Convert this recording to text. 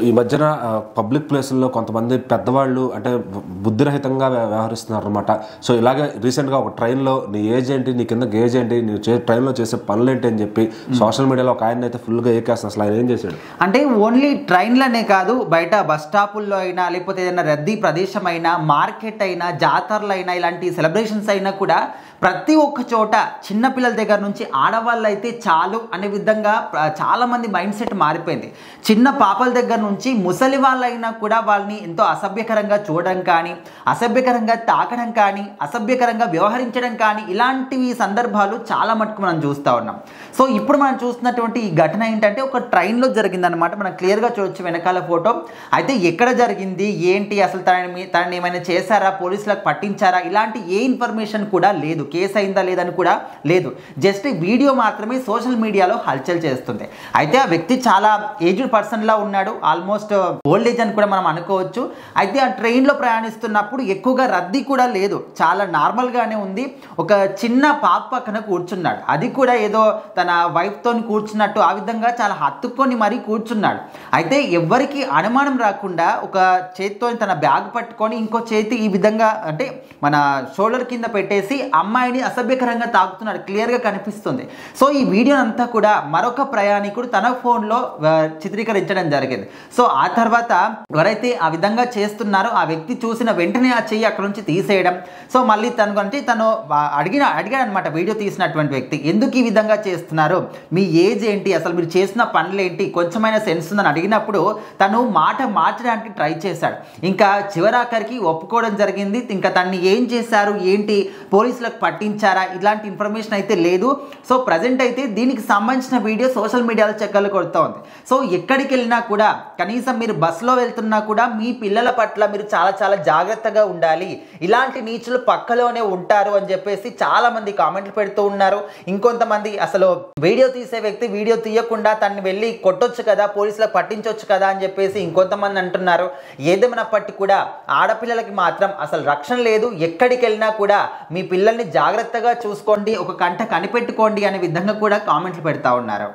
ఈ మధ్యన పబ్లిక్ ప్లేసుల్లో కొంతమంది పెద్దవాళ్ళు అంటే బుద్ధిరహితంగా వ్యవహరిస్తున్నారు అనమాట. సో ఇలాగే రీసెంట్గా ఒక ట్రైన్లో నీ ఏజ్ ఏంటి, నీ కింద గేజ్ ఏంటి, నీ ట్రైన్లో చేసే పనులు ఏంటి అని చెప్పి సోషల్ మీడియాలో ఒక ఆయన అయితే ఫుల్గా ఏకేస్తున్నారు. అసలు ఆయన ఏం చేశాడు అంటే ఓన్లీ ట్రైన్లనే కాదు, బయట బస్ స్టాపుల్లో అయినా, లేకపోతే ఏదైనా రద్దీ ప్రదేశం అయినా, మార్కెట్ అయినా, జాతరలు అయినా, ఇలాంటి సెలబ్రేషన్స్ అయినా కూడా ప్రతి ఒక్క చోట చిన్నపిల్లల దగ్గర నుంచి ఆడవాళ్ళు అయితే చాలు అనే విధంగా చాలామంది మైండ్ సెట్ మారిపోయింది. చిన్న పాపల దగ్గర నుంచి ముసలి వాళ్ళైనా కూడా వాళ్ళని ఎంతో అసభ్యకరంగా చూడడం కానీ, అసభ్యకరంగా తాకడం కానీ, అసభ్యకరంగా వ్యవహరించడం కానీ, ఇలాంటివి సందర్భాలు చాలా మటుకు మనం చూస్తూ ఉన్నాం. సో ఇప్పుడు మనం చూస్తున్నటువంటి ఈ ఘటన ఏంటంటే ఒక ట్రైన్లో జరిగిందనమాట. మనం క్లియర్గా చూడొచ్చు వెనకాల ఫోటో. అయితే ఎక్కడ జరిగింది ఏంటి, అసలు తనని ఏమైనా చేశారా, పోలీసులకు పట్టించారా, ఇలాంటి ఏ ఇన్ఫర్మేషన్ కూడా లేదు. కేసు అయిందా లేదని కూడా లేదు. జస్ట్ వీడియో మాత్రమే సోషల్ మీడియాలో హల్చల్ చేస్తుంది. అయితే ఆ వ్యక్తి చాలా ఏజ్డ్ పర్సన్లా ఉన్నాడు, ఆల్మోస్ట్ ఓల్డ్ ఏజ్ అని కూడా మనం అనుకోవచ్చు. అయితే ఆ ట్రైన్లో ప్రయాణిస్తున్నప్పుడు ఎక్కువగా రద్దీ కూడా లేదు, చాలా నార్మల్గానే ఉంది. ఒక చిన్న పాప పక్కన కూర్చున్నాడు, అది కూడా ఏదో తన వైఫ్తో కూర్చున్నట్టు ఆ విధంగా చాలా హత్తుకొని మరీ కూర్చున్నాడు. అయితే ఎవరికి అనుమానం రాకుండా ఒక చేతితో తన బ్యాగ్ పట్టుకొని ఇంకో చేతి ఈ విధంగా అంటే మన షోల్డర్ కింద పెట్టేసి అమ్మాయిని అసభ్యకరంగా తాకుతున్నాడు, క్లియర్గా కనిపిస్తుంది. సో ఈ వీడియో అంతా కూడా మరొక ప్రయాణికుడు తన ఫోన్లో చిత్రీకరించడం జరిగింది. సో ఆ తర్వాత ఎవరైతే ఆ విధంగా చేస్తున్నారో ఆ వ్యక్తి చూసిన వెంటనే ఆ చెయ్యి అక్కడ నుంచి తీసేయడం. సో మళ్ళీ తను అడిగాడు అనమాట వీడియో తీసినటువంటి వ్యక్తి, ఎందుకు ఈ విధంగా చేస్తున్నారు, మీ ఏజ్ ఏంటి, అసలు మీరు చేసిన పనులు ఏంటి, కొంచెమైనా సెన్స్ ఉందని అడిగినప్పుడు తను మాట మార్చడానికి ట్రై చేశాడు. ఇంకా చివరాఖరికి ఒప్పుకోవడం జరిగింది. ఇంకా తన్ని ఏం చేశారు ఏంటి, పోలీసులకు పట్టించారా, ఇలాంటి ఇన్ఫర్మేషన్ అయితే లేదు. సో ప్రజెంట్ అయితే దీనికి సంబంధించిన వీడియో సోషల్ మీడియాలో చక్కర్లు కొడుతూ ఉంది. సో ఎక్కడికి వెళ్ళినా కూడా కనీసం మీరు బస్సులో వెళ్తున్నా కూడా మీ పిల్లల పట్ల మీరు చాలా చాలా జాగ్రత్తగా ఉండాలి, ఇలాంటి నీచులు పక్కలోనే ఉంటారు అని చెప్పేసి చాలా మంది కామెంట్లు పెడుతూ ఉన్నారు. ఇంకొంతమంది అసలు వీడియో తీసే వ్యక్తి వీడియో తీయకుండా తన్ని వెళ్ళి కొట్టొచ్చు కదా, పోలీసులకు పట్టించవచ్చు కదా అని చెప్పేసి ఇంకొంతమంది అంటున్నారు. ఏదేమైనప్పటికీ కూడా ఆడపిల్లలకి మాత్రం అసలు రక్షణ లేదు. ఎక్కడికి వెళ్ళినా కూడా మీ పిల్లల్ని జాగ్రత్తగా చూసుకోండి, ఒక కంట కనిపెట్టుకోండి అనే విధంగా కూడా కామెంట్లు పెడతా ఉన్నారు.